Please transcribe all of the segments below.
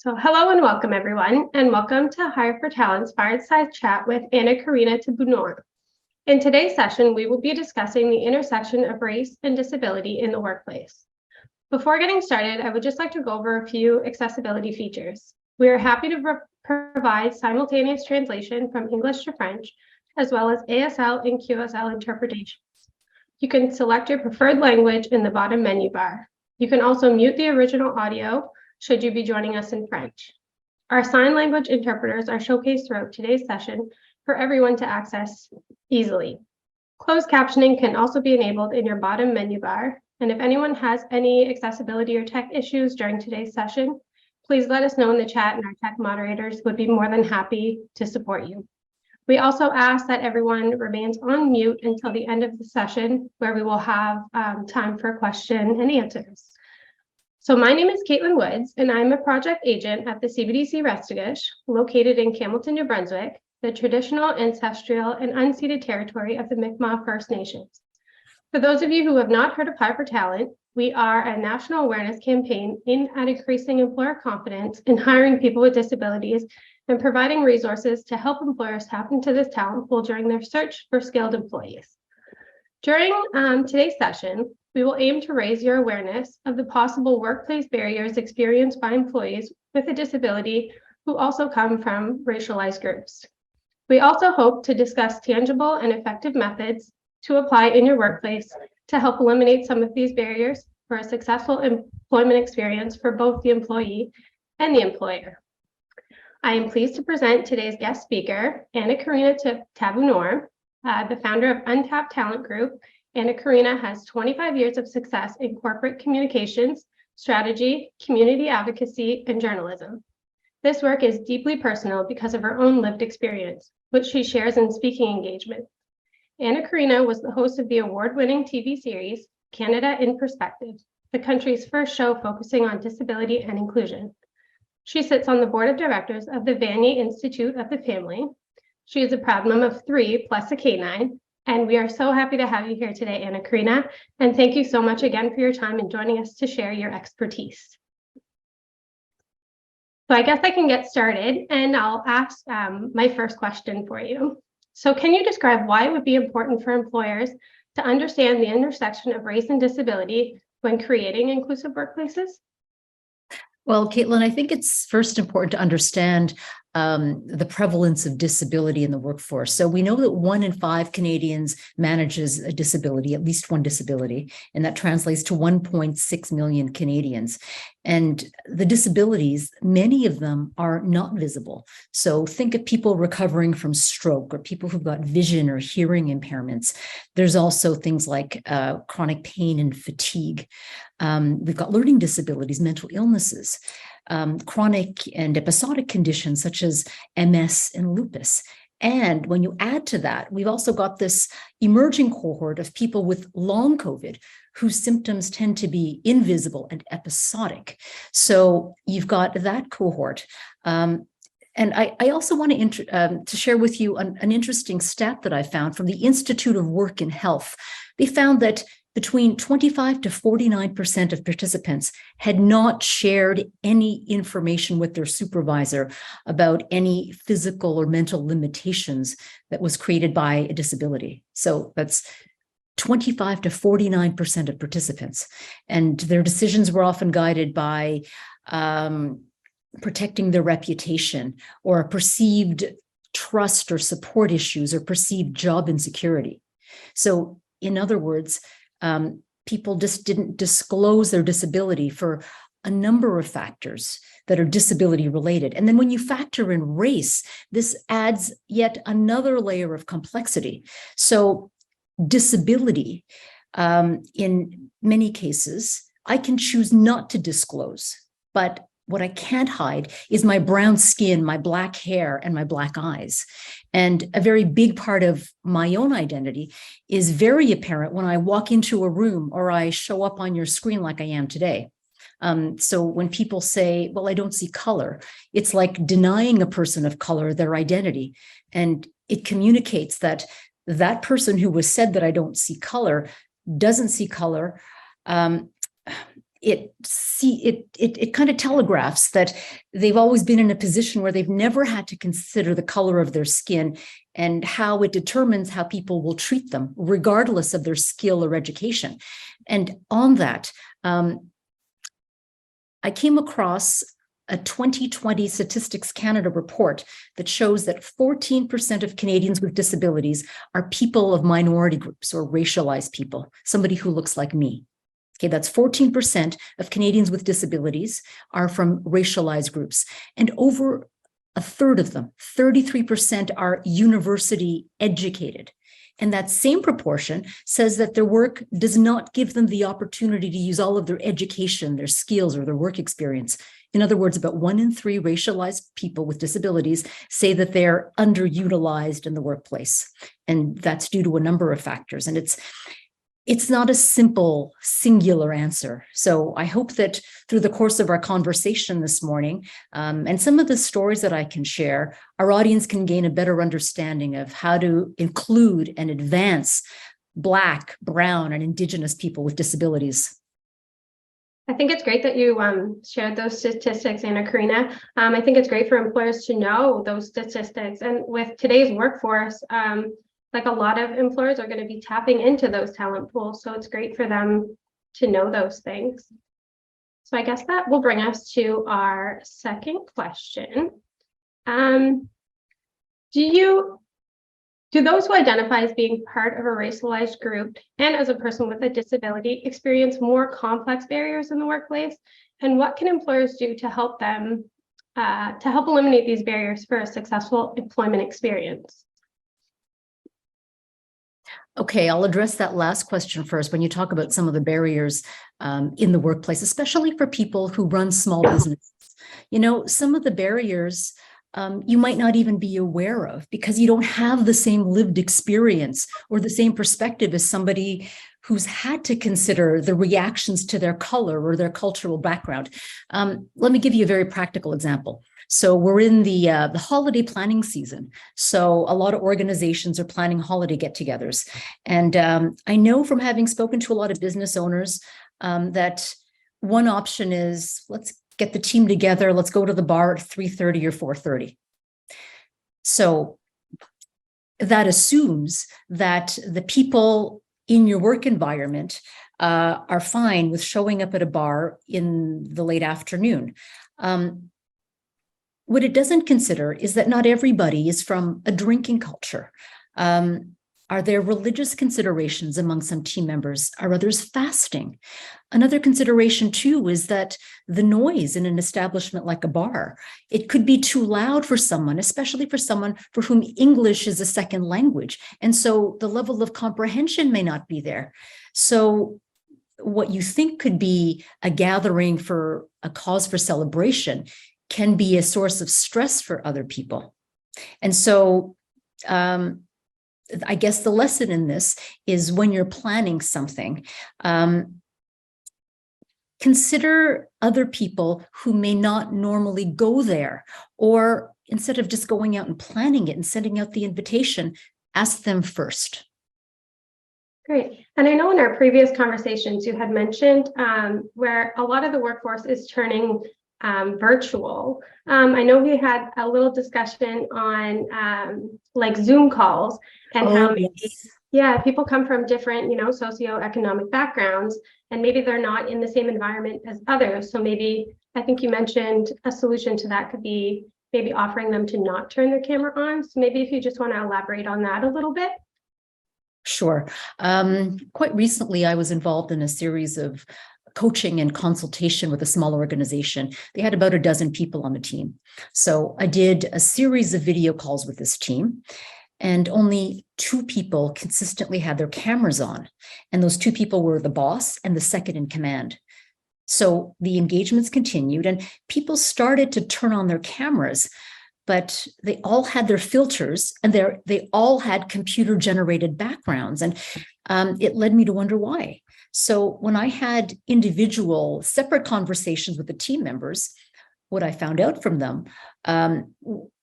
So hello and welcome everyone, and welcome to Hire for Talent's Fireside Chat with Anna-Karina Tabuñar. In today's session, we will be discussing the intersection of race and disability in the workplace. Before getting started, I would just like to go over a few accessibility features. We are happy to provide simultaneous translation from English to French, as well as ASL and QSL interpretations. You can select your preferred language in the bottom menu bar. You can also mute the original audio should you be joining us in French. Our sign language interpreters are showcased throughout today's session for everyone to access easily. Closed captioning can also be enabled in your bottom menu bar. And if anyone has any accessibility or tech issues during today's session, please let us know in the chat and our tech moderators would be more than happy to support you. We also ask that everyone remains on mute until the end of the session, where we will have time for question and answers. So my name is Caitlin Woods, and I'm a project agent at the CBDC Restigouche, located in Campbellton, New Brunswick, the traditional, ancestral, and unceded territory of the Mi'kmaq First Nations. For those of you who have not heard of Hire for Talent, we are a national awareness campaign aimed at increasing employer confidence in hiring people with disabilities and providing resources to help employers tap into this talent pool during their search for skilled employees. During today's session, we will aim to raise your awareness of the possible workplace barriers experienced by employees with a disability who also come from racialized groups. We also hope to discuss tangible and effective methods to apply in your workplace to help eliminate some of these barriers for a successful employment experience for both the employee and the employer. I am pleased to present today's guest speaker, Anna-Karina Tabuñar, the founder of Untapped Talent Group. Anna-Karina has 25 years of success in corporate communications, strategy, community advocacy, and journalism. This work is deeply personal because of her own lived experience, which she shares in speaking engagements. Anna-Karina was the host of the award-winning TV series, Canada in Perspective, the country's first show focusing on disability and inclusion. She sits on the board of directors of the Vanier Institute of the Family. She is a proud mom of 3 plus a canine, and we are so happy to have you here today, Anna-Karina, and thank you so much again for your time and joining us to share your expertise. So I guess I can get started, and I'll ask my first question for you. So can you describe why it would be important for employers to understand the intersection of race and disability when creating inclusive workplaces? Well, Caitlin, I think it's first important to understand the prevalence of disability in the workforce. So we know that 1 in 5 Canadians manages a disability, at least one disability, and that translates to 1.6 million Canadians. And the disabilities, many of them are not visible. So think of people recovering from stroke or people who've got vision or hearing impairments. There's also things like chronic pain and fatigue. We've got learning disabilities, mental illnesses, chronic and episodic conditions such as MS and lupus. And when you add to that, we've also got this emerging cohort of people with long COVID whose symptoms tend to be invisible and episodic. So you've got that cohort. And I also want to share with you an interesting stat that I found from the Institute of Work and Health. They found that between 25 to 49% of participants had not shared any information with their supervisor about any physical or mental limitations that was created by a disability. So that's 25 to 49% of participants. And their decisions were often guided by protecting their reputation or perceived trust or support issues or perceived job insecurity. So in other words, people just didn't disclose their disability for a number of factors that are disability related. And then when you factor in race, this adds yet another layer of complexity. So disability, in many cases, I can choose not to disclose, but what I can't hide is my brown skin, my black hair, and my black eyes. And a very big part of my own identity is very apparent when I walk into a room or I show up on your screen like I am today. So when people say, well, I don't see color, it's like denying a person of color their identity. And it communicates that that person who was said that I don't see color doesn't see color, it kind of telegraphs that they've always been in a position where they've never had to consider the color of their skin and how it determines how people will treat them, regardless of their skill or education. And on that, I came across a 2020 Statistics Canada report that shows that 14% of Canadians with disabilities are people of minority groups or racialized people, somebody who looks like me. Okay, that's 14% of Canadians with disabilities are from racialized groups. And over a third of them, 33%, are university educated. And that same proportion says that their work does not give them the opportunity to use all of their education, their skills, or their work experience. In other words, about 1 in 3 racialized people with disabilities say that they're underutilized in the workplace. And that's due to a number of factors. And it's not a simple, singular answer. So I hope that through the course of our conversation this morning, and some of the stories that I can share, our audience can gain a better understanding of how to include and advance Black, Brown, and Indigenous people with disabilities. I think it's great that you shared those statistics, Anna-Karina. I think it's great for employers to know those statistics. And with today's workforce, like a lot of employers are going to be tapping into those talent pools. So it's great for them to know those things. So I guess that will bring us to our second question. Do those who identify as being part of a racialized group and as a person with a disability experience more complex barriers in the workplace? And what can employers do to help them, to help eliminate these barriers for a successful employment experience? Okay, I'll address that last question first. When you talk about some of the barriers in the workplace, especially for people who run small businesses, some of the barriers you might not even be aware of because you don't have the same lived experience or the same perspective as somebody who's had to consider the reactions to their color or their cultural background. Let me give you a very practical example. So we're in the holiday planning season. So a lot of organizations are planning holiday get-togethers. And I know from having spoken to a lot of business owners that one option is, let's get the team together, let's go to the bar at 3:30 or 4:30. So that assumes that the people in your work environment are fine with showing up at a bar in the late afternoon. What it doesn't consider is that not everybody is from a drinking culture. Are there religious considerations among some team members? Are others fasting? Another consideration too is that the noise in an establishment like a bar, it could be too loud for someone, especially for someone for whom English is a second language. And so the level of comprehension may not be there. So what you think could be a gathering for a cause for celebration can be a source of stress for other people. And so I guess the lesson in this is when you're planning something, consider other people who may not normally go there, or instead of just going out and planning it and sending out the invitation, ask them first. Great. And I know in our previous conversations, you had mentioned where a lot of the workforce is turning virtual. I know we had a little discussion on like Zoom calls and how people come from different, socioeconomic backgrounds, and maybe they're not in the same environment as others. So maybe, I think you mentioned a solution to that could be maybe offering them to not turn their camera on. So maybe if you just want to elaborate on that a little bit. Sure. Quite recently, I was involved in a series of coaching and consultation with a small organization. They had about a dozen people on the team. So I did a series of video calls with this team, and only 2 people consistently had their cameras on. And those 2 people were the boss and the second in command. So the engagements continued and people started to turn on their cameras, but they all had their filters and they all had computer generated backgrounds. And it led me to wonder why. So when I had individual separate conversations with the team members, what I found out from them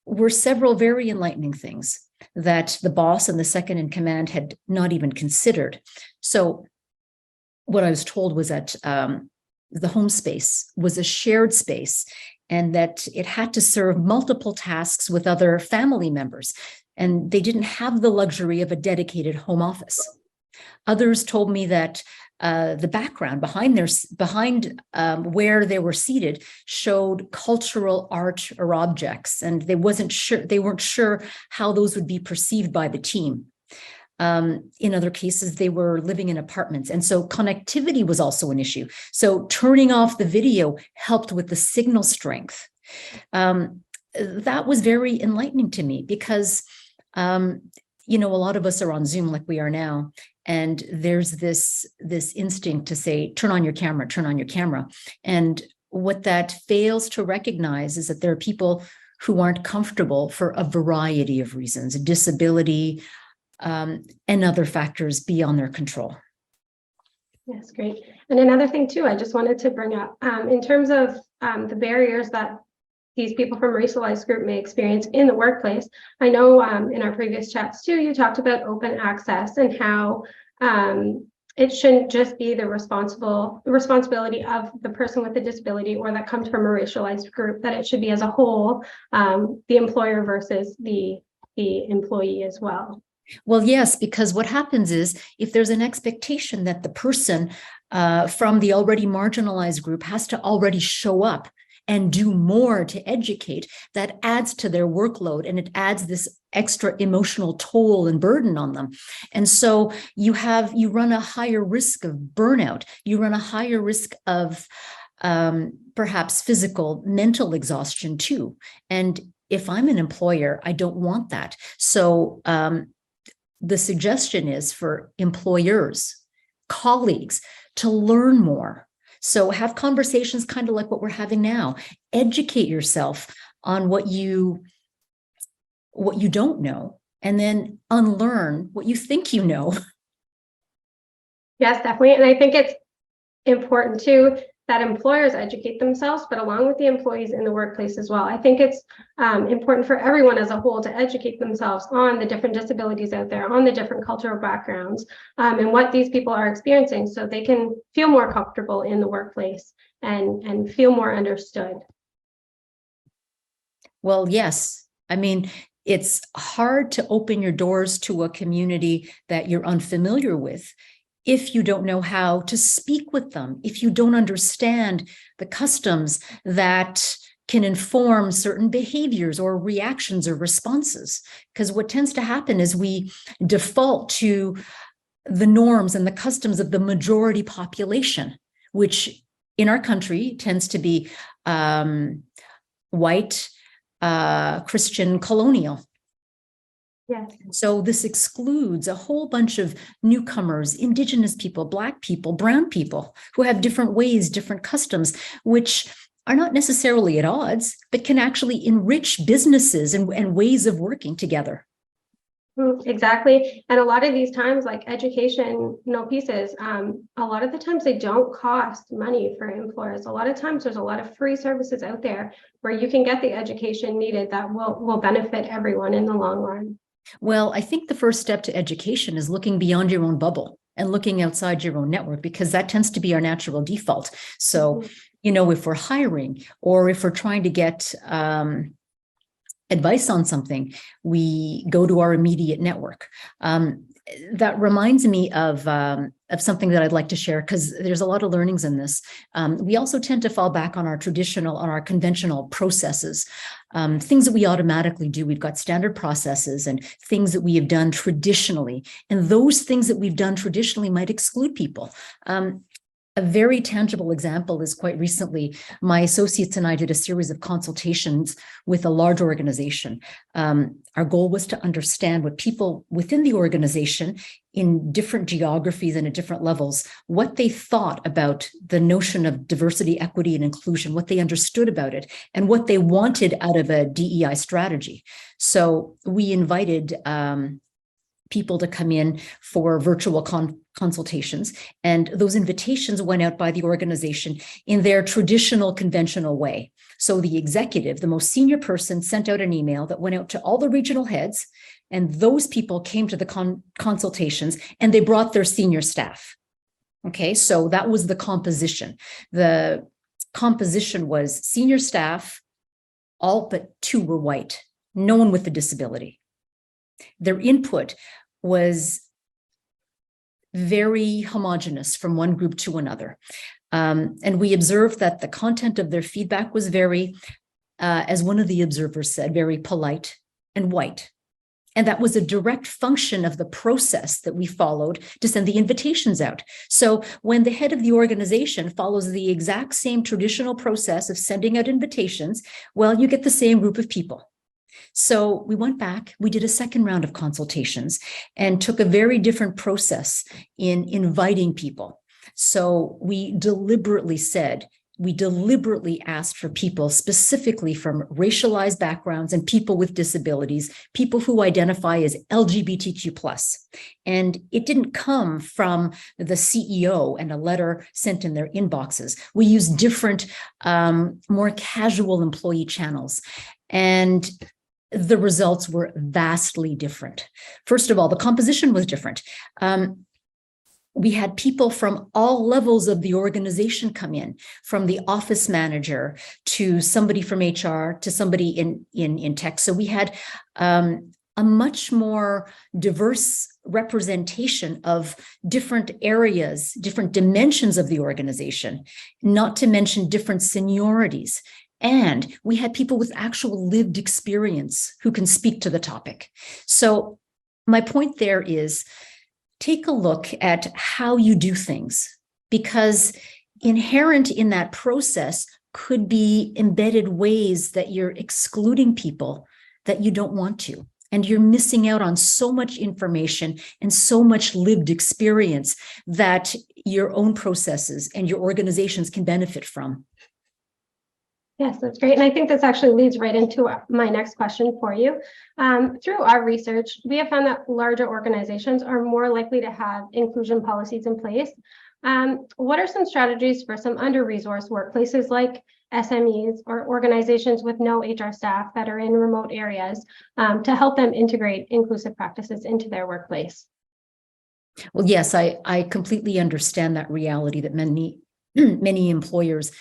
were several very enlightening things that the boss and the second in command had not even considered. So what I was told was that the home space was a shared space and that it had to serve multiple tasks with other family members. And they didn't have the luxury of a dedicated home office. Others told me that the background behind where they were seated showed cultural art or objects, and they weren't sure how those would be perceived by the team. In other cases, they were living in apartments. And so connectivity was also an issue. So turning off the video helped with the signal strength. That was very enlightening to me because, a lot of us are on Zoom like we are now. And there's this instinct to say, turn on your camera, turn on your camera. And what that fails to recognize is that there are people who aren't comfortable for a variety of reasons, disability, and other factors beyond their control. Yes, great. And another thing too, I just wanted to bring up in terms of the barriers that these people from racialized group may experience in the workplace. I know in our previous chats too, you talked about open access and how it shouldn't just be the responsibility of the person with a disability or that comes from a racialized group, that it should be as a whole, the employer versus the employee as well. Well, yes, because what happens is if there's an expectation that the person from the already marginalized group has to already show up and do more to educate, that adds to their workload and it adds this extra emotional toll and burden on them. And so you run a higher risk of burnout. You run a higher risk of perhaps physical, mental exhaustion too. And if I'm an employer, I don't want that. So the suggestion is for employers, colleagues, to learn more. So have conversations kind of like what we're having now. Educate yourself on what you don't know, and then unlearn what you think you know. Yes, definitely. And I think it's important too that employers educate themselves, but along with the employees in the workplace as well. I think it's important for everyone as a whole to educate themselves on the different disabilities out there, on the different cultural backgrounds, and what these people are experiencing so they can feel more comfortable in the workplace and feel more understood. Well, yes. I mean, it's hard to open your doors to a community that you're unfamiliar with if you don't know how to speak with them, if you don't understand the customs that can inform certain behaviors or reactions or responses. Because what tends to happen is we default to the norms and the customs of the majority population, which in our country tends to be white, Christian, colonial. Yes. So this excludes a whole bunch of newcomers, Indigenous people, Black people, brown people who have different ways, different customs, which are not necessarily at odds, but can actually enrich businesses and ways of working together. Exactly. And a lot of these times, like education, pieces, a lot of the times they don't cost money for employers. A lot of times there's a lot of free services out there where you can get the education needed that will benefit everyone in the long run. Well, I think the first step to education is looking beyond your own bubble and looking outside your own network, because that tends to be our natural default. So, if we're hiring or if we're trying to get advice on something, we go to our immediate network. That reminds me of something that I'd like to share, because there's a lot of learnings in this. We also tend to fall back on our conventional processes, things that we automatically do. We've got standard processes and things that we have done traditionally, and those things that we've done traditionally might exclude people. A very tangible example is quite recently, my associates and I did a series of consultations with a large organization. Our goal was to understand what people within the organization in different geographies and at different levels, what they thought about the notion of diversity, equity, and inclusion, what they understood about it, and what they wanted out of a DEI strategy. So we invited people to come in for virtual consultations. And those invitations went out by the organization in their traditional, conventional way. So the executive, the most senior person, sent out an email that went out to all the regional heads, and those people came to the consultations and they brought their senior staff. Okay, so that was the composition. The composition was senior staff, all but 2 were white, no one with a disability. Their input was very homogenous from one group to another. And we observed that the content of their feedback was very, as one of the observers said, very polite and white. And that was a direct function of the process that we followed to send the invitations out. So when the head of the organization follows the exact same traditional process of sending out invitations, well, you get the same group of people. So we went back, we did a second round of consultations and took a very different process in inviting people. So we deliberately asked for people specifically from racialized backgrounds and people with disabilities, people who identify as LGBTQ+. And it didn't come from the CEO and a letter sent in their inboxes. We used different, more casual employee channels. And the results were vastly different. First of all, the composition was different. We had people from all levels of the organization come in, from the office manager to somebody from HR to somebody in tech. So we had a much more diverse representation of different areas, different dimensions of the organization, not to mention different seniorities. And we had people with actual lived experience who can speak to the topic. So my point there is, take a look at how you do things, because inherent in that process could be embedded ways that you're excluding people that you don't want to. And you're missing out on so much information and so much lived experience that your own processes and your organizations can benefit from. Yes, that's great. And I think this actually leads right into my next question for you. Through our research, we have found that larger organizations are more likely to have inclusion policies in place. What are some strategies for some under-resourced workplaces like SMEs or organizations with no HR staff that are in remote areas to help them integrate inclusive practices into their workplace? Well, yes, I completely understand that reality that many employers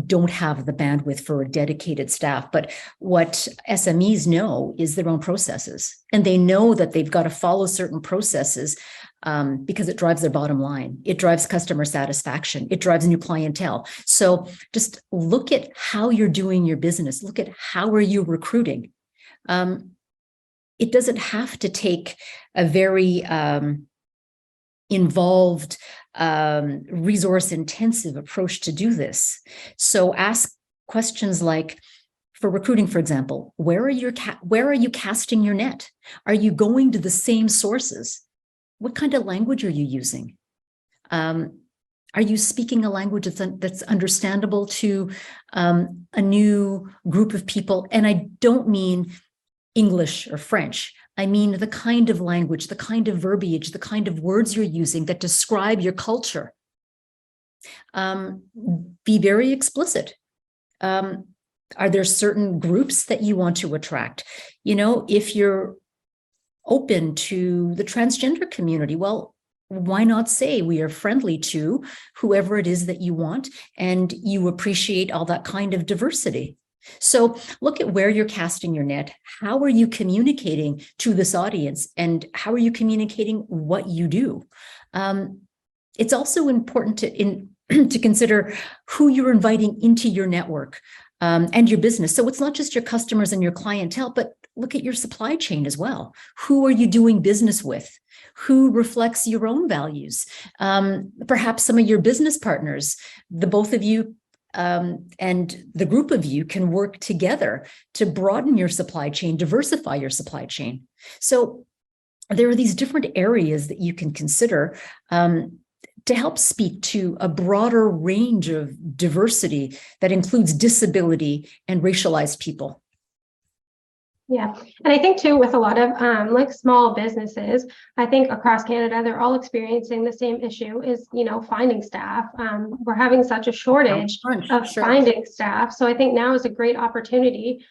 don't have the bandwidth for a dedicated staff. But what SMEs know is their own processes. And they know that they've got to follow certain processes because it drives their bottom line. It drives customer satisfaction. It drives new clientele. So just look at how you're doing your business. Look at how are you recruiting. It doesn't have to take a very involved, resource intensive approach to do this. So ask questions like, for recruiting, for example, where are you casting your net? Are you going to the same sources? What kind of language are you using? Are you speaking a language that's understandable to a new group of people? And I don't mean English or French. I mean the kind of language, the kind of verbiage, the kind of words you're using that describe your culture. Be very explicit. Are there certain groups that you want to attract? You know, if you're open to the transgender community, well, why not say we are friendly to whoever it is that you want and you appreciate all that kind of diversity? So look at where you're casting your net. How are you communicating to this audience? And how are you communicating what you do? It's also important to consider who you're inviting into your network and your business. So it's not just your customers and your clientele, but look at your supply chain as well. Who are you doing business with? Who reflects your own values? Perhaps some of your business partners, the both of you and the group of you can work together to broaden your supply chain, diversify your supply chain. So there are these different areas that you can consider to help speak to a broader range of diversity that includes disability and racialized people. Yeah. And I think too, with a lot of like small businesses, I think across Canada, they're all experiencing the same issue is, finding staff. We're having such a shortage of Sure. finding staff. So I think now is a great opportunity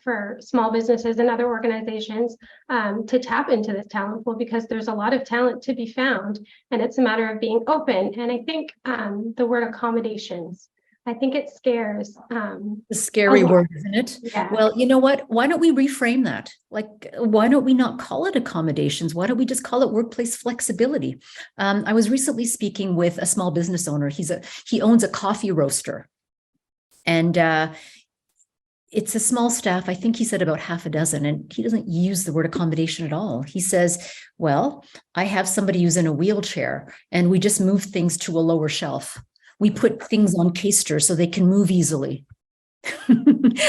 for small businesses and other organizations to tap into this talent pool, because there's a lot of talent to be found, and it's a matter of being open. And I think the word accommodations, I think it scares The scary word, isn't it? Yeah. Well, you know what? Why don't we reframe that? Like, why don't we not call it accommodations? Why don't we just call it workplace flexibility? I was recently speaking with a small business owner. He owns a coffee roaster, and it's a small staff. I think he said about half a dozen, and he doesn't use the word accommodation at all. He says, well, I have somebody who's in a wheelchair, and we just move things to a lower shelf. We put things on casters so they can move easily.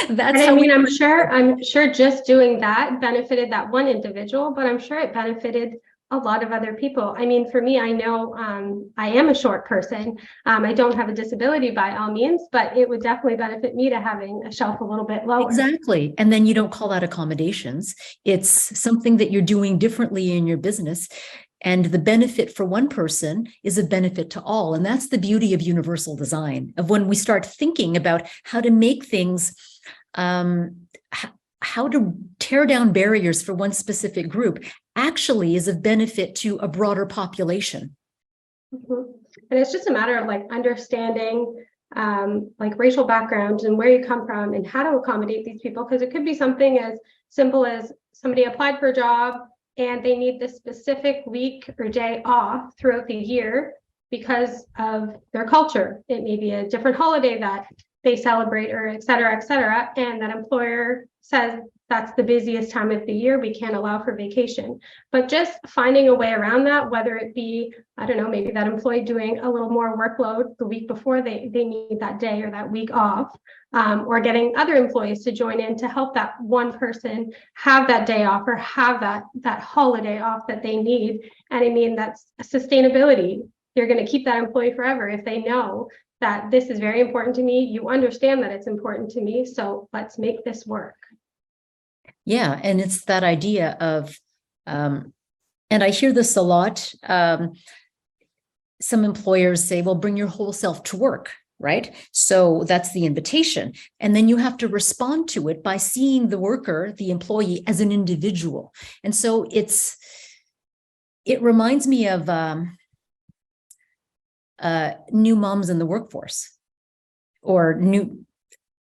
That's how I'm sure just doing that benefited that one individual, but I'm sure it benefited a lot of other people. I mean, for me, I know I am a short person. I don't have a disability by all means, but it would definitely benefit me to having a shelf a little bit lower. Exactly. And then you don't call that accommodations. It's something that you're doing differently in your business. And the benefit for one person is a benefit to all. And that's the beauty of universal design, of when we start thinking about how to make things, how to tear down barriers for one specific group actually is of benefit to a broader population. Mm-hmm. And it's just a matter of like understanding like racial backgrounds and where you come from and how to accommodate these people. Because it could be something as simple as somebody applied for a job and they need this specific week or day off throughout the year because of their culture. It may be a different holiday that they celebrate, or et cetera, and that employer says that's the busiest time of the year, we can't allow for vacation. But just finding a way around that, whether it be, I don't know, maybe that employee doing a little more workload the week before they need that day or that week off, or getting other employees to join in to help that one person have that day off or have that holiday off that they need. And I mean, that's sustainability. You're going to keep that employee forever if they know that this is very important to me. You understand that it's important to me, so let's make this work. Yeah, and it's that idea of, and I hear this a lot. Some employers say, well, bring your whole self to work, right? So that's the invitation. And then you have to respond to it by seeing the worker, the employee, as an individual. And so it reminds me of new moms in the workforce, or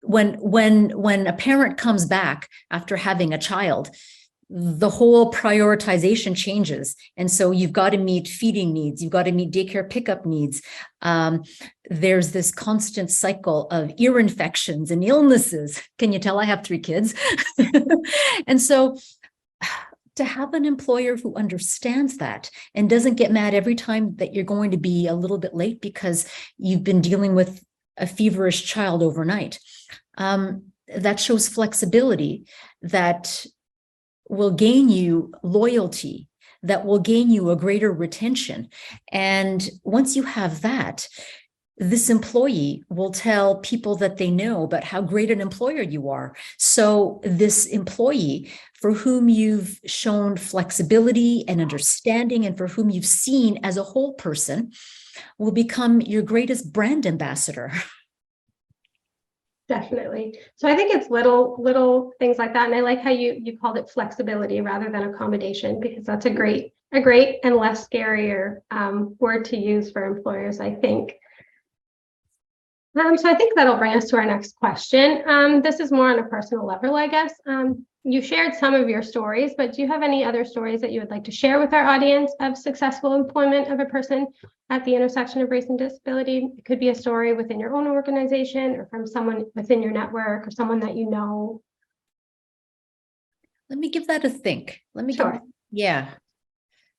when a parent comes back after having a child, the whole prioritization changes. And so you've got to meet feeding needs. You've got to meet daycare pickup needs. There's this constant cycle of ear infections and illnesses. Can you tell I have 3 kids? And so to have an employer who understands that and doesn't get mad every time that you're going to be a little bit late because you've been dealing with a feverish child overnight, that shows flexibility, that will gain you loyalty, that will gain you a greater retention. And once you have that, this employee will tell people that they know about how great an employer you are. So this employee for whom you've shown flexibility and understanding, and for whom you've seen as a whole person, will become your greatest brand ambassador. Definitely. So I think it's little things like that. And I like how you called it flexibility rather than accommodation, because that's a great and less scarier word to use for employers, I think. So I think that'll bring us to our next question. This is more on a personal level, I guess. You shared some of your stories, but do you have any other stories that you would like to share with our audience of successful employment of a person at the intersection of race and disability? It could be a story within your own organization or from someone within your network or someone that you know. Let me give that a think. Sure.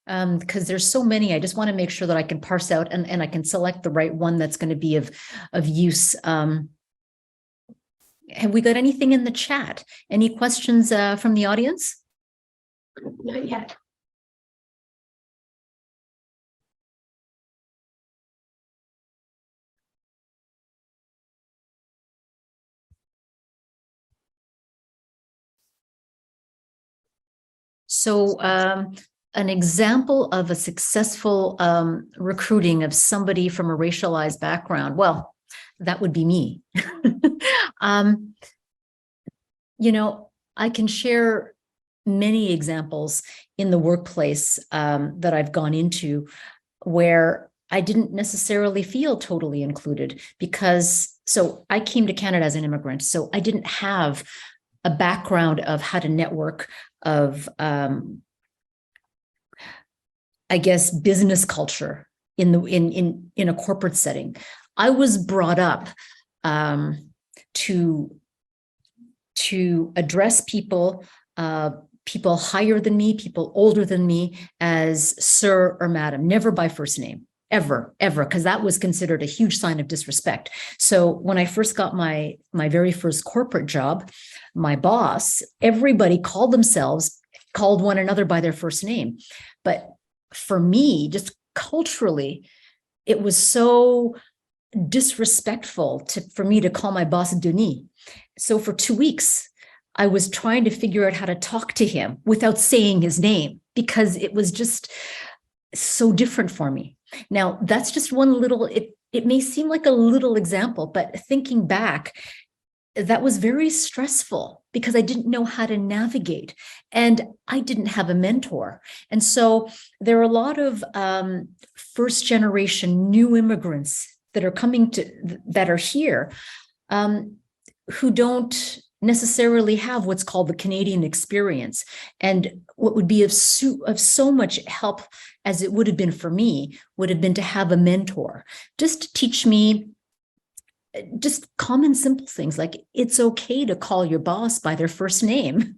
Because there's so many. I just want to make sure that I can parse out and I can select the right one that's going to be of use. Have we got anything in the chat? Any questions from the audience? Not yet. So an example of a successful recruiting of somebody from a racialized background, well, that would be me. I can share many examples in the workplace that I've gone into where I didn't necessarily feel totally included so I came to Canada as an immigrant, so I didn't have a background of how to network, of business culture in a corporate setting. I was brought up to address people higher than me, people older than me, as sir or madam, never by first name, ever, because that was considered a huge sign of disrespect. So when I first got my very first corporate job, my boss, everybody called one another by their first name. But for me, just culturally, it was so disrespectful for me to call my boss Denis. So for 2 weeks, I was trying to figure out how to talk to him without saying his name, because it was just so different for me. Now, that's just one little, it may seem like a little example, but thinking back, that was very stressful because I didn't know how to navigate and I didn't have a mentor. And so there are a lot of first generation new immigrants that are here who don't necessarily have what's called the Canadian experience. And what would be of so much help, as it would have been for me, would have been to have a mentor, just to teach me just common, simple things like it's okay to call your boss by their first name.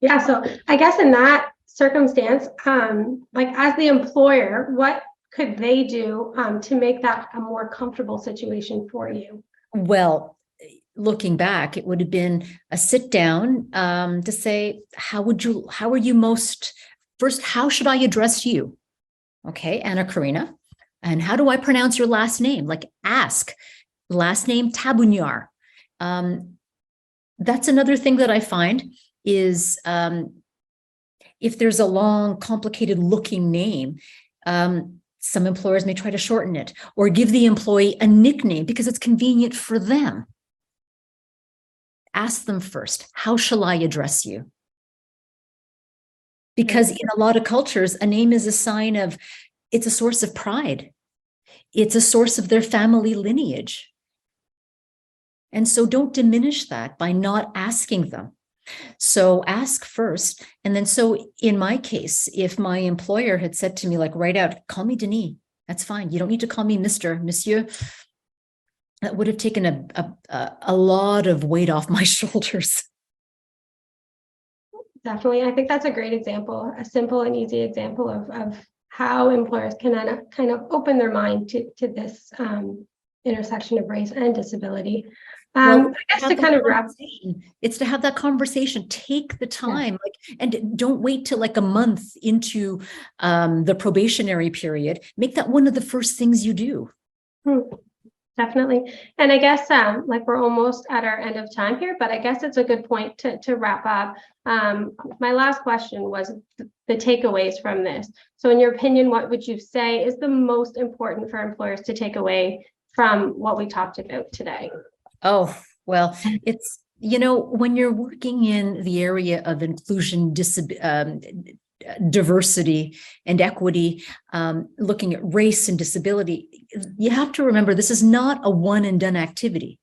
Yeah, so I guess in that circumstance, like as the employer, what could they do to make that a more comfortable situation for you? Well, looking back, it would have been a sit down to say, how should I address you? Okay, Anna-Karina. And how do I pronounce your last name? Like ask. Last name Tabuñar. That's another thing that I find is if there's a long, complicated looking name, some employers may try to shorten it or give the employee a nickname because it's convenient for them. Ask them first, how shall I address you? Because in a lot of cultures, a name is a sign of, it's a source of pride. It's a source of their family lineage. And so don't diminish that by not asking them. So ask first. And then, so in my case, if my employer had said to me, like right out, call me Denis, that's fine. You don't need to call me Mr. Monsieur. That would have taken a lot of weight off my shoulders. Definitely. I think that's a great example, a simple and easy example of how employers can kind of open their mind to this intersection of race and disability. I guess to kind of wrap, it's to have that conversation. Take the time, and don't wait till like a month into the probationary period. Make that one of the first things you do. Definitely. And I guess like we're almost at our end of time here, but I guess it's a good point to wrap up. My last question was the takeaways from this. So in your opinion, what would you say is the most important for employers to take away from what we talked about today? Oh, well, it's, when you're working in the area of inclusion, diversity and equity, looking at race and disability, you have to remember this is not a one and done activity.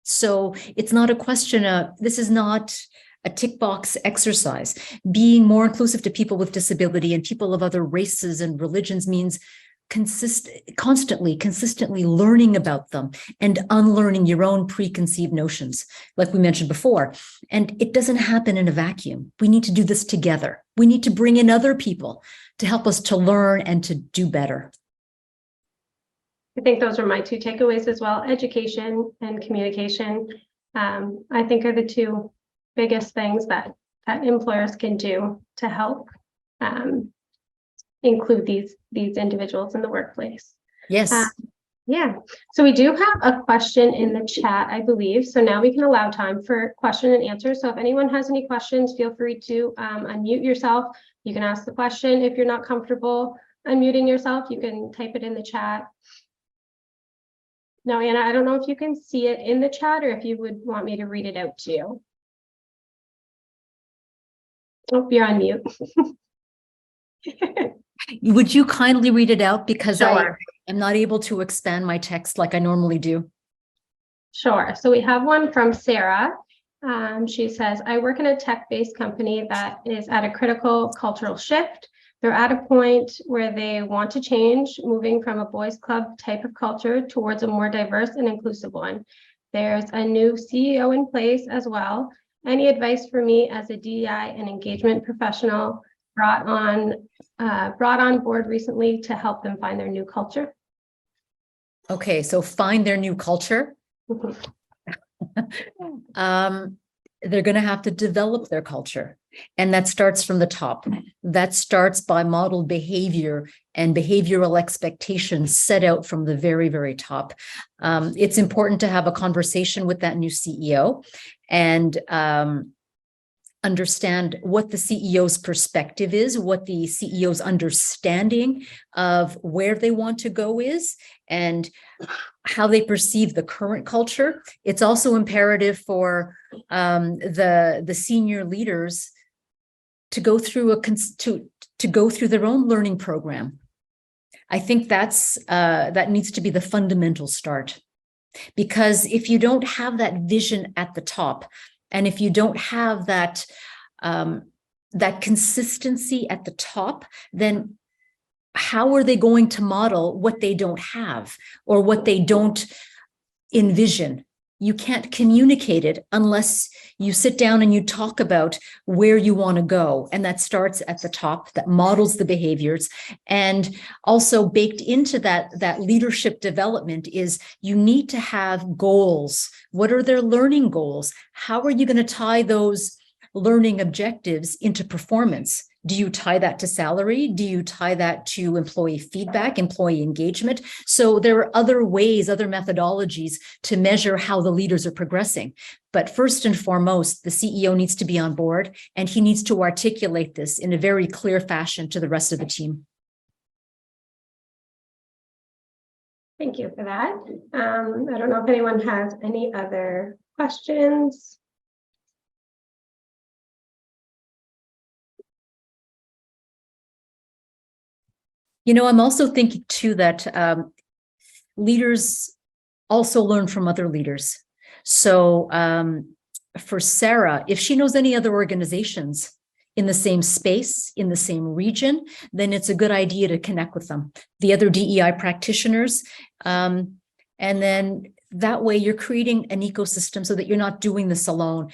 So it's not a question of, this is not a tick box exercise. Being more inclusive to people with disability and people of other races and religions means consistently learning about them and unlearning your own preconceived notions, like we mentioned before. And it doesn't happen in a vacuum. We need to do this together. We need to bring in other people to help us to learn and to do better. I think those are my two takeaways as well. Education and communication, I think, are the two biggest things that employers can do to help include these individuals in the workplace. Yes. Yeah, so we do have a question in the chat, I believe. So now we can allow time for question and answer. So if anyone has any questions, feel free to unmute yourself. You can ask the question. If you're not comfortable unmuting yourself, you can type it in the chat. Now, Anna, I don't know if you can see it in the chat or if you would want me to read it out to you. Oh, you're on mute. Would you kindly read it out, because Sure. I'm not able to expand my text like I normally do. Sure. So we have one from Sarah. She says, I work in a tech-based company that is at a critical cultural shift. They're at a point where they want to change, moving from a boys' club type of culture towards a more diverse and inclusive one. There's a new CEO in place as well. Any advice for me as a DEI and engagement professional brought on board recently to help them find their new culture? Okay, so find their new culture. They're going to have to develop their culture. And that starts from the top. That starts by model behavior and behavioral expectations set out from the very, very top. It's important to have a conversation with that new CEO and understand what the CEO's perspective is, what the CEO's understanding of where they want to go is, and how they perceive the current culture. It's also imperative for the senior leaders to go through to go through their own learning program. I think that needs to be the fundamental start, because if you don't have that vision at the top, and if you don't have that that consistency at the top, then how are they going to model what they don't have or what they don't envision? You can't communicate it unless you sit down and you talk about where you want to go. And that starts at the top, that models the behaviors. And also baked into that leadership development is you need to have goals. What are their learning goals? How are you going to tie those learning objectives into performance? Do you tie that to salary? Do you tie that to employee feedback, employee engagement? So there are other ways, other methodologies to measure how the leaders are progressing. But first and foremost, the CEO needs to be on board, and he needs to articulate this in a very clear fashion to the rest of the team. Thank you for that. I don't know if anyone has any other questions. You know, I'm also thinking too that leaders also learn from other leaders. So for Sarah, if she knows any other organizations in the same space, in the same region, then it's a good idea to connect with them, the other DEI practitioners. And then that way you're creating an ecosystem so that you're not doing this alone.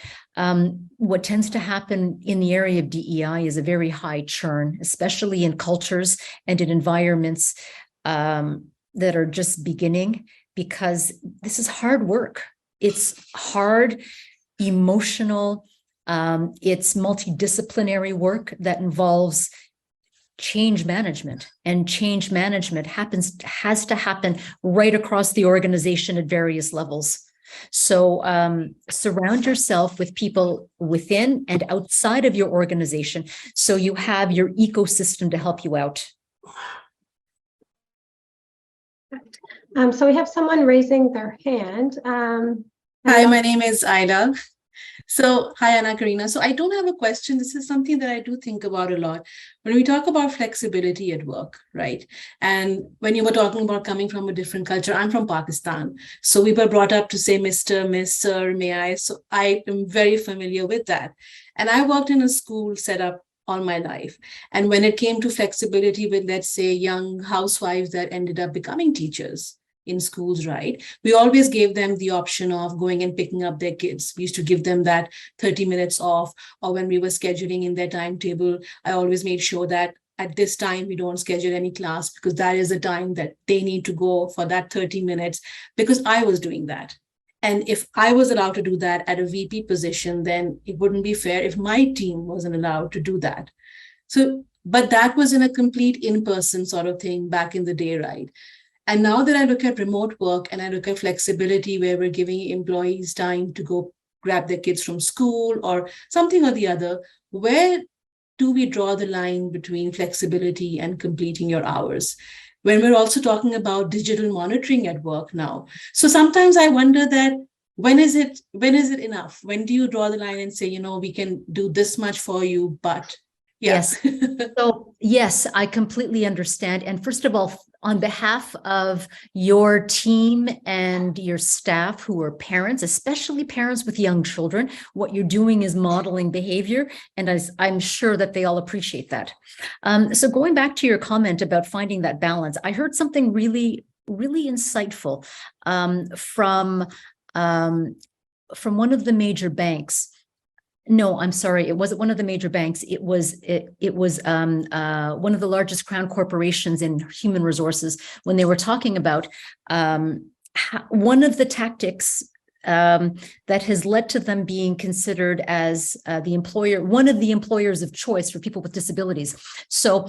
What tends to happen in the area of DEI is a very high churn, especially in cultures and in environments that are just beginning, because this is hard work. It's hard, emotional, it's multidisciplinary work that involves change management, and change management has to happen right across the organization at various levels. So surround yourself with people within and outside of your organization so you have your ecosystem to help you out. So we have someone raising their hand. Hi, my name is Ida. So, hi, Anna-Karina. So I don't have a question. This is something that I do think about a lot. When we talk about flexibility at work, right? And when you were talking about coming from a different culture, I'm from Pakistan. So we were brought up to say Mr., Miss, Sir, may I? So I am very familiar with that. And I worked in a school set up all my life. And when it came to flexibility with, let's say, young housewives that ended up becoming teachers in schools, right? We always gave them the option of going and picking up their kids. We used to give them that 30 minutes off, or when we were scheduling in their timetable, I always made sure that at this time, we don't schedule any class because that is the time that they need to go for that 30 minutes, because I was doing that. And if I was allowed to do that at a VP position, then it wouldn't be fair if my team wasn't allowed to do that. So, but that was in a complete in-person sort of thing back in the day, right? And now that I look at remote work and I look at flexibility, where we're giving employees time to go grab their kids from school or something or the other, where do we draw the line between flexibility and completing your hours? When we're also talking about digital monitoring at work now. So sometimes I wonder that when is it enough? When do you draw the line and say, we can do this much for you, but yes. So yes, I completely understand. And first of all, on behalf of your team and your staff who are parents, especially parents with young children, what you're doing is modeling behavior. And I'm sure that they all appreciate that. So going back to your comment about finding that balance, I heard something really, really insightful from one of the major banks. No, I'm sorry. It wasn't one of the major banks. It was one of the largest crown corporations in human resources when they were talking about one of the tactics that has led to them being considered as one of the employers of choice for people with disabilities. So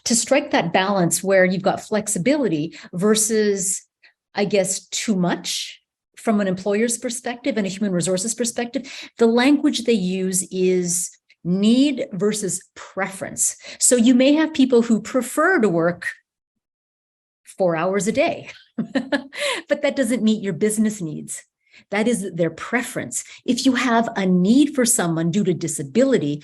to strike that balance where you've got flexibility versus, I guess, too much from an employer's perspective and a human resources perspective, the language they use is need versus preference. So you may have people who prefer to work 4 hours a day, but that doesn't meet your business needs. That is their preference. If you have a need for someone due to disability,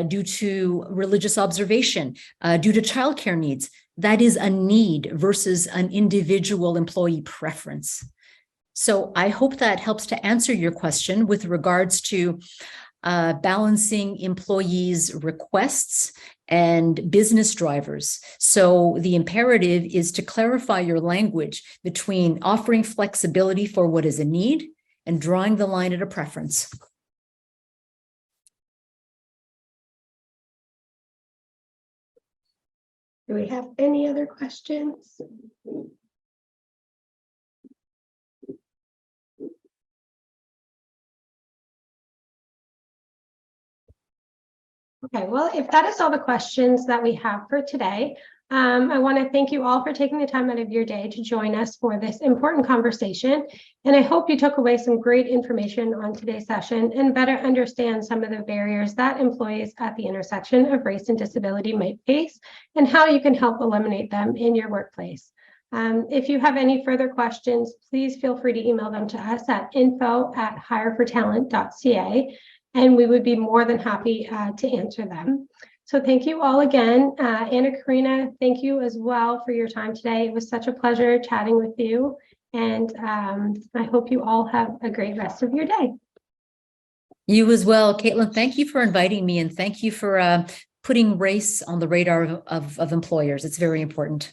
due to religious observation, due to childcare needs, that is a need versus an individual employee preference. So I hope that helps to answer your question with regards to balancing employees' requests and business drivers. So the imperative is to clarify your language between offering flexibility for what is a need and drawing the line at a preference. Do we have any other questions? Okay, well, if that is all the questions that we have for today, I want to thank you all for taking the time out of your day to join us for this important conversation. And I hope you took away some great information on today's session and better understand some of the barriers that employees at the intersection of race and disability might face and how you can help eliminate them in your workplace. If you have any further questions, please feel free to email them to us at info@hirefortalent.ca. And we would be more than happy to answer them. So thank you all again. Anna-Karina, thank you as well for your time today. It was such a pleasure chatting with you. And I hope you all have a great rest of your day. You as well, Caitlin. Thank you for inviting me and thank you for putting race on the radar of employers. It's very important.